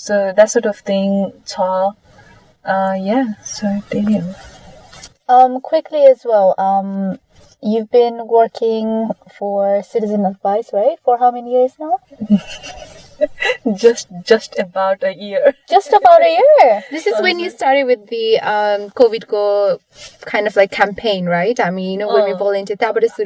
so that sort of thing yeah so there you go quickly as well you've been working for Citizen Advice right for how many years now just about a year. Just about a year. This is when you started with the COVID go kind of like campaign, right? I mean, when we volunteered, that was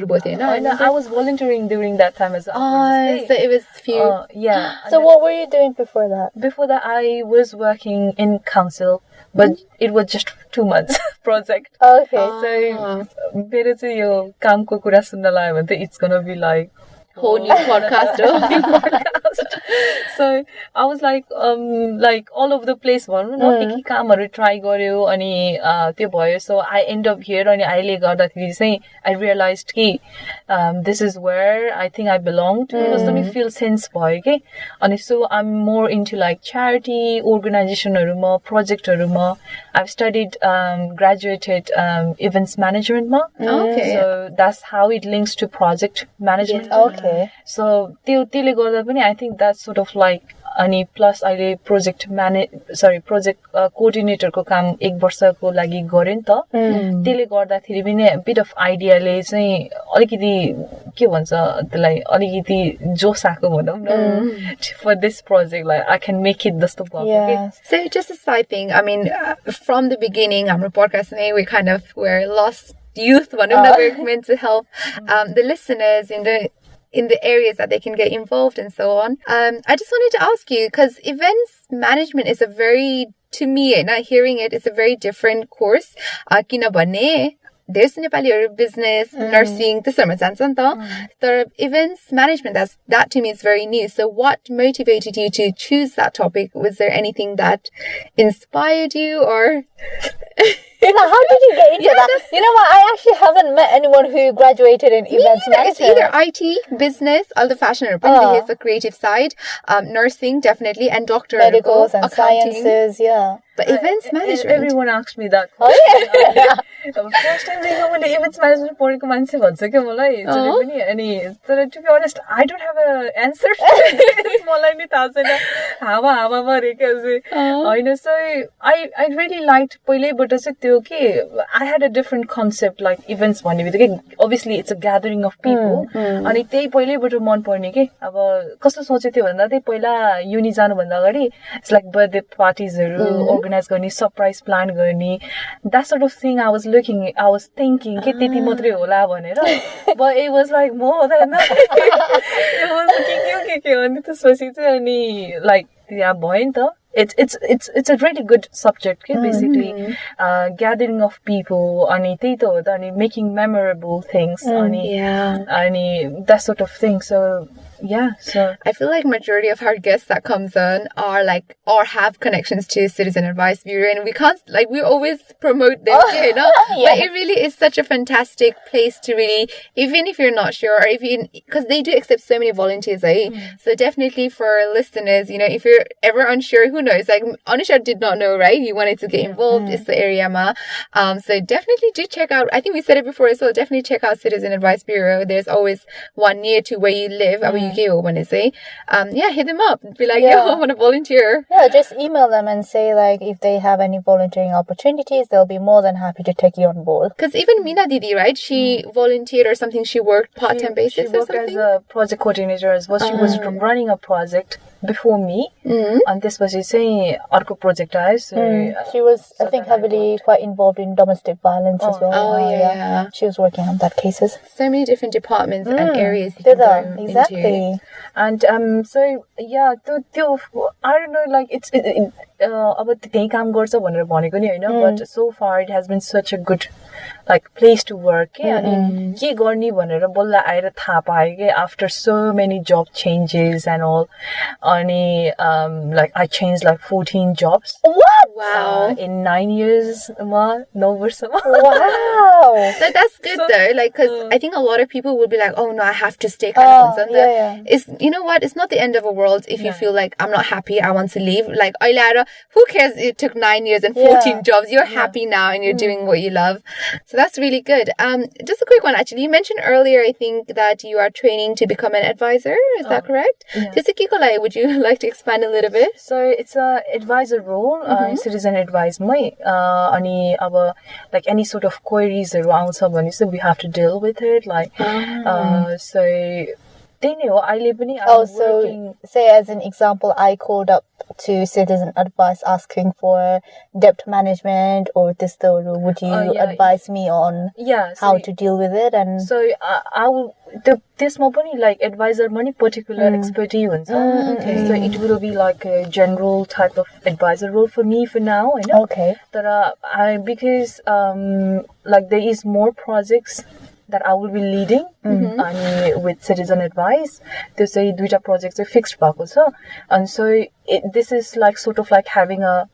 I was volunteering during that time as well. So it was few. Yeah. So what were you doing before that? Before that, I was working in council, but it was just 2 months project. Okay. So, मेरो चाहिँ यो कामको कुरा सुन्न लाग्यो भने चाहिँ it's gonna be like whole new podcast. So I was like all over the place भनौँ न के कामहरु try गर्यो अनि त्यो भयो. So I end up here अनि अहिले गर्दाखेरि चाहिँ I realized कि this is where I think I belong to. कस्तो नि feel sense भयो के. अनि so I'm more into like charity organizationहरुमा projectहरुमा. I've studied graduated events management ma. Okay. So that's how it links to project management. Yeah. Okay. So त्यसले गर्दा पनि I think that's sort of like अनि plus अहिले project कोअर्डिनेटरको काम 1 वर्षको लागि गरे नि त. त्यसले गर्दाखेरि पनि बिट अफ आइडियाले चाहिँ अलिकति के भन्छ त्यसलाई अलिकति जोश आको भनौँ न for this project like I can make it जस्तो भयो के. So just a side thing, I mean from the beginning हाम्रो podcast we kind of were lost youth we're meant to help the listeners in the areas that they can get involved and so on. I just wanted to ask you, because events management is to me, not hearing it, is a very different course. किनभने there's Nepali business, nursing, the events management, that to me is very new. So what motivated you to choose that topic? Was there anything that inspired you or... How did you get into that? You know what? I actually haven't met anyone who graduated in events management. It's either IT, business, all the fashion, here's the creative side, nursing definitely, and doctor, medicals and accounting. Sciences, yeah. But events management. Everyone asked me that. Oh yeah. First time मैले events management पढेको मान्छे भन्छ के मलाई जहिले पनि अनि तर to be honest I don't have an answer to this. मलाई नि थाहा छैन हावा मरेको चाहिँ हैन. So I really liked पहिलेबाट चाहिँ त्यो के I had a different concept like events भन्ने बित्तिकै obviously it's a gathering of people अनि त्यही पहिलेबाट मन पर्ने के. अब कस्तो सोचेको थियो भन्दा चाहिँ पहिला युनि जानु भन्दा अगाडि it's like birthday parties हरु organize गर्ने, surprise plan गर्ने, that sort of thing. I was thinking के त्यति मात्रै होला भनेर, but it was like more than that. It was के अनि त्यसपछि चाहिँ अनि like yeah भयो नि त. It's a really good subject, okay? Basically gathering of people अनि त्यही त हो त अनि making memorable things अनि that sort of thing. So yeah, so I feel like majority of our guests that comes on are like or have connections to Citizen Advice Bureau, and we can't like we always promote them, you know. But it really is such a fantastic place to really, even if you're not sure, or because they do accept so many volunteers, so definitely for listeners, you know, if you're ever unsure, who knows, like Anusha did not know, right? You wanted to get involved. It's the area ma. So definitely do check out, I think we said it before as well, definitely check out Citizen Advice Bureau. There's always one near to where you live. When they say, hit them up. Be like, yo, I want to volunteer. Yeah, just email them and say like if they have any volunteering opportunities, they'll be more than happy to take you on board. Because even Meena Didi, right? She volunteered or something. She worked part-time basis. She worked as a project coordinator as well. She was running a project before me, and this was saying arco project eyes. She was, I think, heavily quite involved in domestic violence as well. Oh yeah. She was working on that cases. So many different departments and areas. Exactly. Into. And so yeah, I don't know, like it's अब त्यही काम गर्छ भनेर भनेको नि हैन, but so far it has been such a good like place to work के अनि के गर्ने भनेर बल्ल आएर थाहा पाए के after so many job changes and all अनि like I changed like 14 jobs. What? Wow. In 9 years ma 9 वर्षमा. Wow. That's good though, like because I think a lot of people would be like, oh no, I have to stay kind of constant. It's, you know what, it's not the end of the world if you feel like I'm not happy, I want to leave. Like who cares, it took 9 years and 14 jobs, you're happy now and you're doing what you love. So that's really good. Just a quick one actually, you mentioned earlier I think that you are training to become an advisor, is that correct? Would you like to expand a little bit? So it's a advisor role, citizen advice अनि अब like any sort of queries around someone, so we have to deal with it like so So say as an example, I called up to Citizen Advice asking for debt management or this, would you advise me on how to deal with it? And so I will this company like advisor money particular expertise. So it will be like a general type of advisor role for me for now. I know. Okay. That because like there is more projects that I will be leading with Citizen Advice. They say duita projects are fixed bako, and so this is like sort of like having I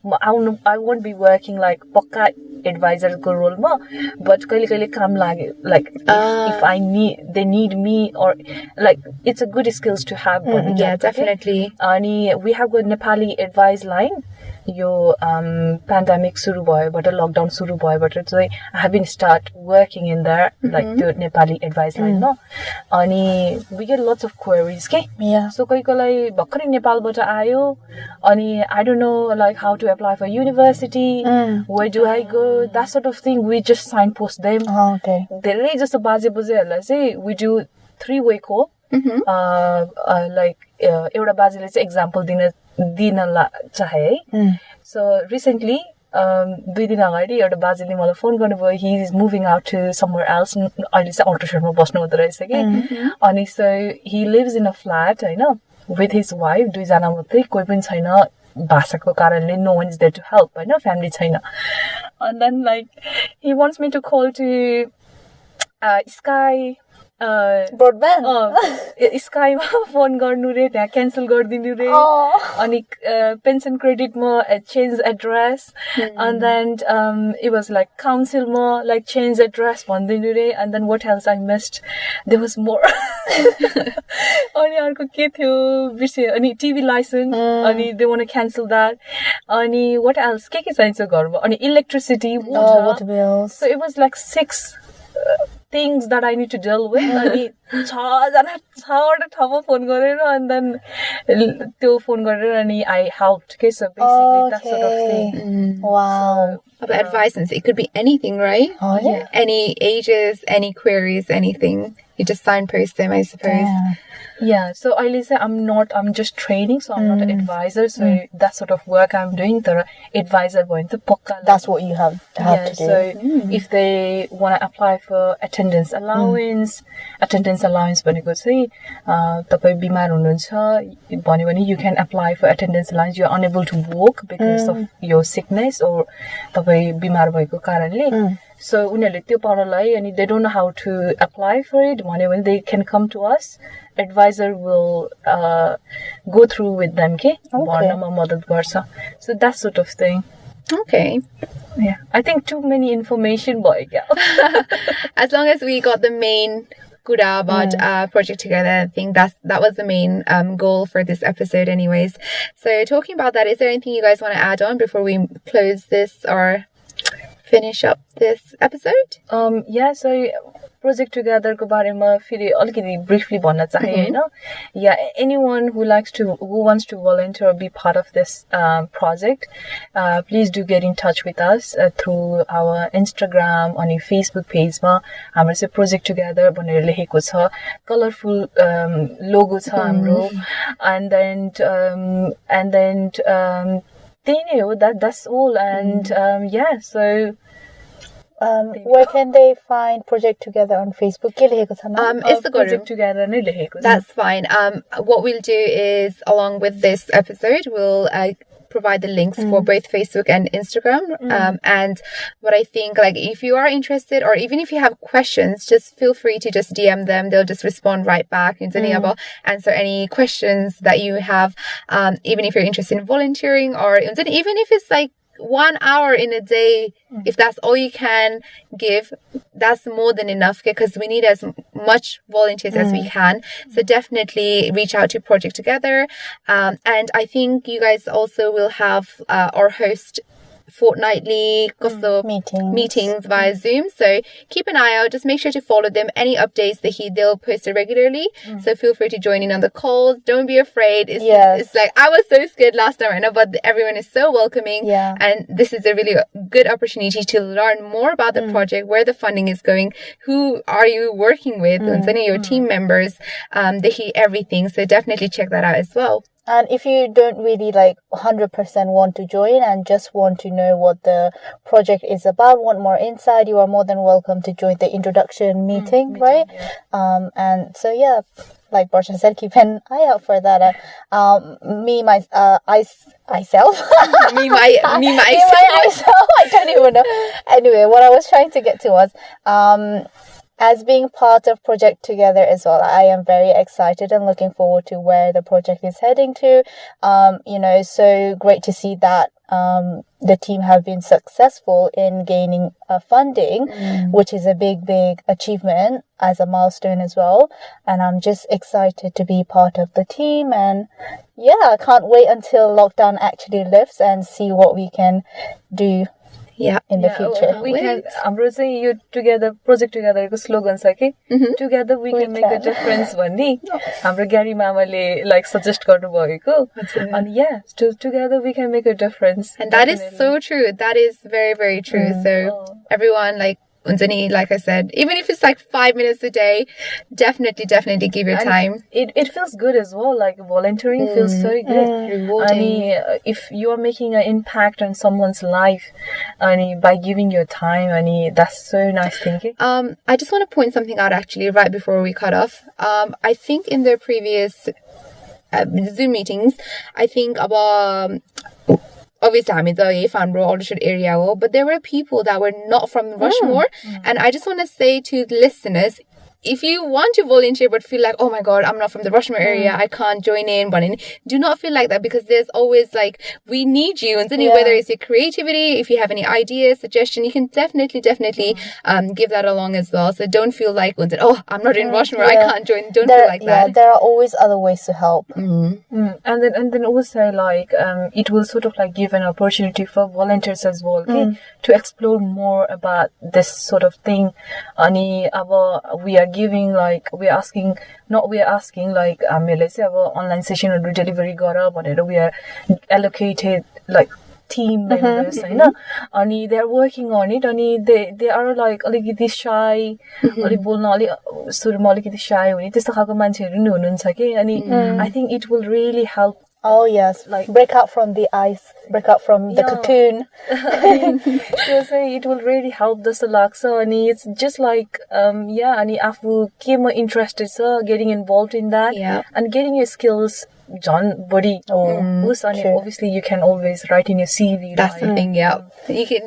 won't be working like pakka advisor ko role ma, but kaile kam lage like if they need me, or like it's a good skills to have. Yeah, definitely. And we have got Nepali advice line. Yo pandemic suru bhayo bata lockdown suru bhayo bata चाहिँ I have been start working in there like the Nepali advice line no अनि we get lots of queries के so कोही भर्खरै नेपालबाट आयो अनि I don't know like how to apply for university, where do I go, that sort of thing. We just signpost them. धेरै जस्तो बाजे बोजूहरुलाई चाहिँ we do 3-way call. Like एउटा बाजेले चाहिँ example दिन चाहे है. So recently 2 दिन अगाडि एउटा बाजेले मलाई फोन गर्नुभयो. He is moving out to somewhere else. अहिले चाहिँ अल्ट्रा शेयरमा बस्नु हुँदो रहेछ के. अनि so he lives in a flat Hahn with his wife. 2 जना मात्रै, कोही पनि छैन भाषाको कारणले. No one is there to help हैन, family छैन. And then like he wants me to call to Sky broadband Sky मा फोन गर्नु रे, त्यहाँ क्यान्सल गरिदिनु रे. अनि पेन्सन क्रेडिट मा change address. And then it was like council मा like change address भन्दिनु रे. And then what else I missed? There was more. अनि अर्को के थियो बिर्से. अनि TV license. अनि they want to cancel that. अनि what else? के चाहिन्छ घरमा? अनि electricity, water bills. So it was like 6 things that I need to deal with. अनि 6 जना 6 ठाउँमा फोन गरेर and then त्यो फोन गरेर अनि I helped. Okay, so basically that sort of thing. Wow. About advice, it could be anything, right? Oh yeah. Any ages, any queries, anything. You just signpost them, I suppose. Yeah, so I say I'm just training, so I'm not an advisor. So that sort of work I'm doing, the advisor going to pokka. That's what you have to do. So if they want to apply for attendance allowance भनेको चाहिँ तपाई बिमार हुनुहुन्छ भन्यो भने you can apply for attendance allowance. You are unable to walk because of your sickness or तपाई बिमार भएको कारणले. So उनीहरुले त्यो पाउनलाई अनि they don't know how to apply for it भन्यो भने they can come to us. Advisor will go through with them के भर्नमा मद्दत गर्छ. So that sort of thing. Okay. Yeah, I think too many information boy. As long as we got the main kura about project together, I think that was the main goal for this episode anyways. So talking about that, is there anything you guys want to add on before we close this or finish up this episode? Yeah, so project together को बारेमा फेरि अलिकति briefly भन्न चाहे हैन. Yeah, anyone who wants to volunteer or be part of this project, please do get in touch with us through our Instagram on your Facebook page मा हाम्रो चाहिँ project together भनेर लेखेको छ. Colorful logo छ हाम्रो. And then त्यही नै हो, that's all. And yeah, so where can they find Project Together on Facebook? It's the Project Together. That's fine. What we'll do is, along with this episode, we'll provide the links for both Facebook and Instagram. And what I think, like, if you are interested or even if you have questions, just feel free to just DM them. They'll just respond right back and answer any questions that you have. Even if you're interested in volunteering, or even if it's like 1 hour in a day, if that's all you can give, that's more than enough, because we need as much volunteers as we can. So definitely reach out to Project Together. And I think you guys also will have or host fortnightly meetings via Zoom. So keep an eye out. Just make sure to follow them. Any updates they'll post it regularly. So feel free to join in on the calls. Don't be afraid. It's like I was so scared last time, I know, but everyone is so welcoming. Yeah. And this is a really good opportunity to learn more about the project, where the funding is going, who are you working with, and any of your team members. They hear everything. So definitely check that out as well. And if you don't really 100% want to join and just want to know what the project is about, want more insight, you are more than welcome to join the introduction meeting, right? Yeah. And so, yeah, like Barsha said, keep an eye out for that. Myself. I don't even know. Anyway, what I was trying to get to was, as being part of Project Together as well, I am very excited and looking forward to where the project is heading to. So great to see that the team have been successful in gaining funding, which is a big achievement as a milestone as well. And I'm just excited to be part of the team. And yeah, I can't wait until lockdown actually lifts and see what we can do. Yeah, in the future. We can, I'm saying you together, Project Together, slogan sake. Together we can make a difference. Hamro Gary Mamale suggest garnu and yeah, together we can make a difference. And that is so true. That is very, very true. So everyone, like I said, even if it's 5 minutes a day, definitely give your time. It feels good as well. Volunteering feels so good. Rewarding. If you are making an impact on someone's life, by giving your time, that's so nice thinking. I just want to point something out actually right before we cut off. I think in the previous Zoom meetings, I think about. Obviously, I'm in the Aldershot area, but there were people that were not from Rushmoor. And I just want to say to the listeners, if you want to volunteer but feel like, oh my God, I'm not from the Rushmoor area, I can't join in, do not feel like that, because there's always we need you. And then whether it's your creativity, if you have any ideas, suggestion, you can definitely give that along as well. So don't feel like, oh, I'm not in Rushmoor, I can't join. Don't feel like that. There are always other ways to help. And then also it will sort of give an opportunity for volunteers as well, to explore more about this sort of thing. We are giving we are asking online session or delivery we are allocated team members and they're working on it and they are अलिकति shy अलिक बोल्न अलि सुरुमा अलिकति shy हुने त्यस्तो खालको मान्छेहरु नि हुनुहुन्छ के अनि I think it will really help. Oh yes, break out from the ice, break out from the cocoon. It will really help the Salaksa, and it's just and afu keema interested getting involved in that and getting your skills John body. Obviously you can always write in your CV. That's the thing,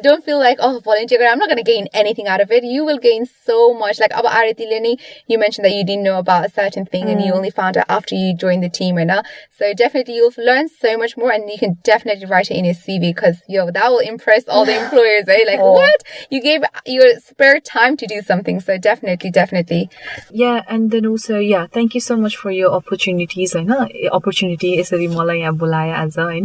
don't feel like, oh, volunteer, I'm not going to gain anything out of it. You will gain so much. Like about Arati Leni, you mentioned that you didn't know about a certain thing and you only found out after you joined the team, so definitely you'll learn so much more, and you can definitely write it in your CV, because that will impress all the employers. What? You gave your spare time to do something. So definitely. And then also thank you so much for your opportunities. Opportunity यसरी मलाई यहाँ बोलाए आज I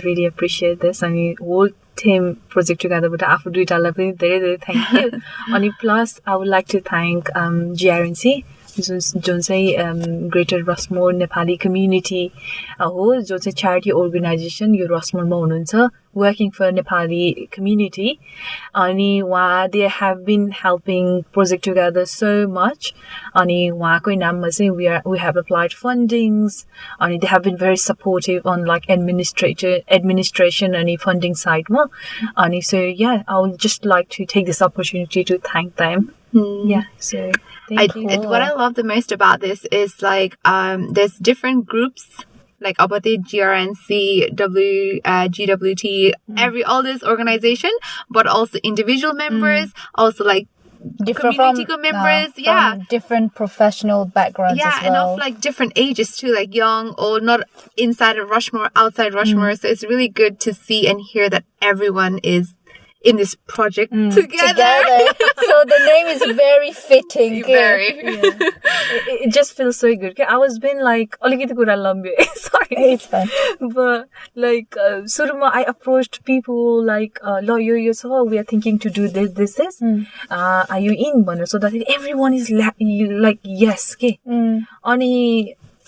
really appreciate this. Whole team Project Together आफू दुईटालाई पनि धेरै thank you. अनि plus I would like to thank GRNC, जुन चाहिँ Greater Rushmoor Nepali Community हो, जो चाहिँ charity organization यो रसमोरमा हुनुहुन्छ, working for Nepali community. अनि they have been helping Project Together so much. अनि उहाँको नाममा चाहिँ we have applied fundings. अनि they have been very supportive on administration and funding side ma. अनि so I would just like to take this opportunity to thank them. So what I love the most about this is there's different groups about the GRNC, GWT, all this organization, but also individual members, also different community members, from different professional backgrounds as well. And of different ages too, young or not, inside of Rushmoor, outside Rushmoor. So it's really good to see and hear that everyone is in this project together. So the name is very fitting. Very. Yeah. It just feels so good. I was being like, sorry. It's fine. But like, Suruma, I approached people like, so we are thinking to do this. Are you in? So that everyone is like, yes. Okay.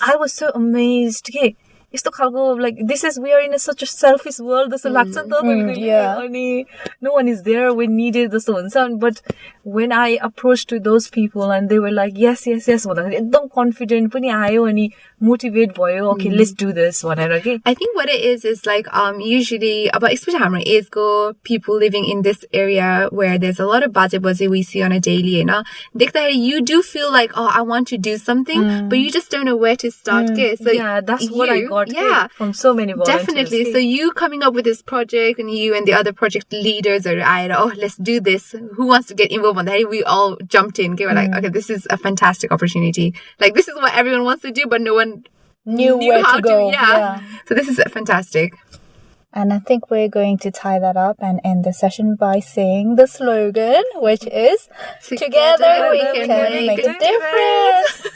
I was so amazed. Okay. Like we are in such a selfish world. No one is there when needed. But when I approached to those people and they were like, yes, एकदम confident पनि आयो अनि motivate भयो. Okay, let's do this. Okay. I think what it is like usually about especially हाम्रो age को people living in this area where there's a lot of baje we see on a daily, you do feel like, oh, I want to do something, but you just don't know where to start. So yeah, that's what I got from so many volunteers. Definitely. So you coming up with this project and you and the other project leaders are, oh, let's do this. Who wants to get involved on that? We all jumped in. We're like, okay, this is a fantastic opportunity. Like, this is what everyone wants to do, but no one knew where how to go. Yeah. So this is fantastic. And I think we're going to tie that up and end the session by saying the slogan, which is Together we can make a difference.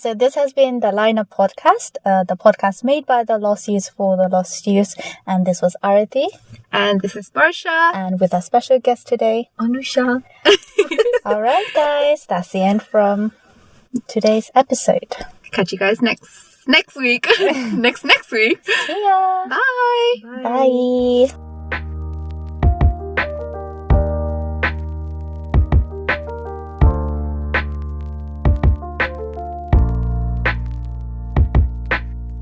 So this has been the LYINA podcast, the podcast made by the Lost Youths for the Lost Youths. And this was Arati. And this is Barsha. And with our special guest today, Anusha. All right, guys. That's the end from today's episode. Catch you guys next week. next week. See ya. Bye. Bye.